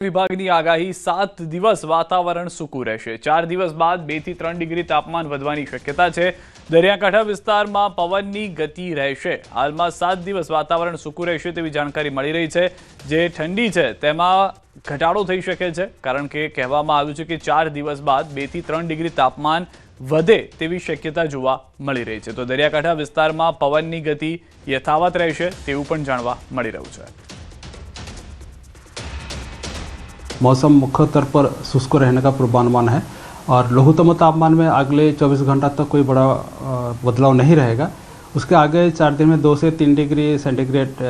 વિભાગની આગાહી 7 દિવસ વાતાવરણ સૂકું રહેશે। 4 દિવસ બાદ 2 થી 3 ડિગ્રી તાપમાન વધવાની શક્યતા છે। દરિયાકાંઠા વિસ્તારમાં પવનની ગતિ રહેશે। હાલમાં 7 દિવસ વાતાવરણ સૂકું રહેશે તેવી જાણકારી મળી રહી છે। જે ઠંડી છે તેમાં ઘટાડો થઈ શકે છે, કારણ કે કહેવામાં આવ્યું છે કે 4 દિવસ બાદ 2 થી 3 ડિગ્રી તાપમાન વધે તેવી શક્યતા જોવા મળી રહી છે। તો દરિયાકાંઠા વિસ્તારમાં પવનની ગતિ યથાવત રહેશે તેવું પણ જાણવા મળી રહ્યું છે। मौसम मुख्य तौर पर शुष्क रहने का पूर्वानुमान है और लघुत्तम तापमान में अगले 24 घंटा तक कोई बड़ा बदलाव नहीं रहेगा। उसके आगे 4 दिन में 2 से 3 डिग्री सेंटीग्रेड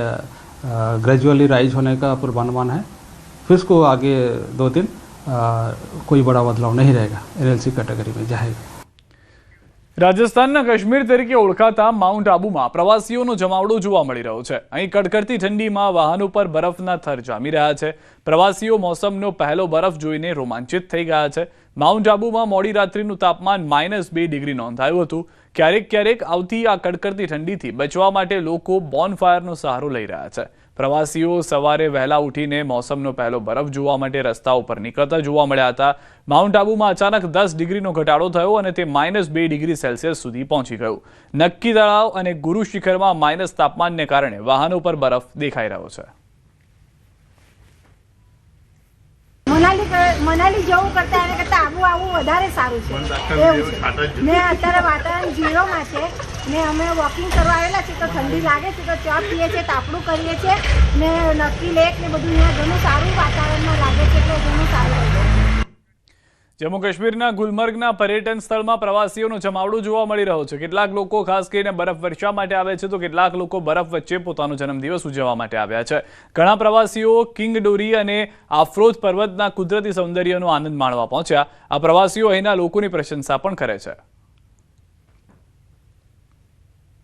ग्रेजुअली राइज होने का पूर्वानुमान है। फिर उसको आगे 2 दिन कोई बड़ा बदलाव नहीं रहेगा, NLC कैटेगरी में जाएगा। રાજસ્થાનના કાશ્મીર તરીકે ઓળખાતા માઉન્ટ આબુમાં પ્રવાસીઓનો જમાવડો જોવા મળી રહ્યો છે। અહીં કડકડતી ઠંડીમાં વાહનો પર બરફના થર જામી રહ્યા છે। પ્રવાસીઓ મોસમનો પહેલો બરફ જોઈને રોમાંચિત થઈ ગયા છે। માઉન્ટ આબુમાં મોડી રાત્રિનું તાપમાન -2 ડિગ્રી નોંધાયું હતું। ક્યારેક આવતી આ કડકડતી ઠંડીથી બચવા માટે લોકો બોનફાયરનો સહારો લઈ રહ્યા છે। પ્રવાસીઓ સવારે વહેલા ઉઠીને મોસમનો પહેલો બરફ જોવા માટે રસ્તાઓ પર નીકળતા જોવા મળ્યા હતા। માઉન્ટ આબુમાં અચાનક 10 ડિગ્રીનો ઘટાડો થયો અને તે -2 ડિગ્રી સેલ્સિયસ સુધી પહોંચી ગયું। નક્કી તળાવ અને ગુરુ શિખરમાં માઇનસ તાપમાનને કારણે વાહનો પર બરફ દેખાઈ રહ્યો છે। મનાલી જવું કરતા એના કરતાં આબુ આવવું વધારે સારું છે। એવું છે ને અત્યારે વાતાવરણ 0માં છે ને અમે વોકિંગ કરવા આવેલા છે તો ઠંડી લાગે છે તો ચા પીએ છીએ, તાપણું કરીએ છીએ ને નક્કી લેક ને બધું અહીંયા ઘણું સારું વાતાવરણમાં લાગે છે એટલે ઘણું સારું છે। જમ્મુ કાશ્મીરના ગુલમર્ગના પર્યટન સ્થળમાં પ્રવાસીઓનો જમાવડો જોવા મળી રહ્યો છે। કેટલાક લોકો ખાસ કરીને બરફ વર્ષા માટે આવે છે તો કેટલાક લોકો બરફ વચ્ચે પોતાનો જન્મદિવસ ઉજવવા માટે આવ્યા છે। ઘણા પ્રવાસીઓ કિંગ ડોરી અને આફ્રોજ પર્વતના કુદરતી સૌંદર્યનો આનંદ માણવા પહોંચ્યા। આ પ્રવાસીઓ અહીંના લોકોની પ્રશંસા પણ કરે છે।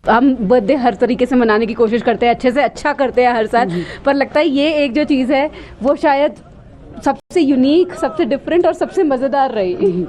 हम बर्थडे हर तरीके से मनाने की कोशिश करते हैं, अच्छे से अच्छा करते हैं हर साल, पर लगता है ये एक जो चीज़ है वो शायद सबसे यूनिक, सबसे डिफरेंट और सबसे मज़ेदार रही।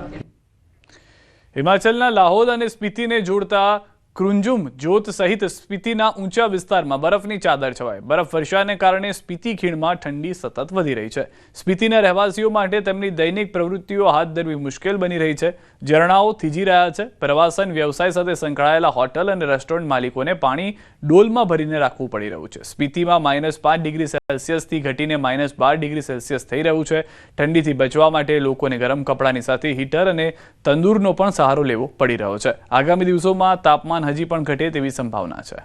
હિમાચલના લાહોદ અને સ્પીતિને જોડતા ક્રુંજુમ જોત સહિત સ્પીતિના ઊંચા વિસ્તારમાં બરફની ચાદર છવાય। બરફ વર્ષાને કારણે સ્પીતિ ખીણમાં ઠંડી સતત વધી રહી છે। સ્પીતિના રહેવાસીઓ માટે તેમની દૈનિક પ્રવૃત્તિઓ હાથ ધરવી મુશ્કેલ બની રહી છે। ઝરણાઓ થીજી રહ્યા છે। પ્રવાસન વ્યવસાય સાથે સંકળાયેલા હોટલ અને રેસ્ટોરન્ટ માલિકોને પાણી ડોલમાં ભરીને રાખવું પડી રહ્યું છે। સ્પીતિમાં -5 ડિગ્રી સેલ્સિયસથી ઘટીને -12 ડિગ્રી સેલ્સિયસ થઈ રહ્યું છે। ઠંડીથી બચવા માટે લોકોને ગરમ કપડાની સાથે હીટર અને તંદૂરનો પણ સહારો લેવો પડી રહ્યો છે। આગામી દિવસોમાં તાપમાન હજી પણ ઘટે તેવી સંભાવના છે।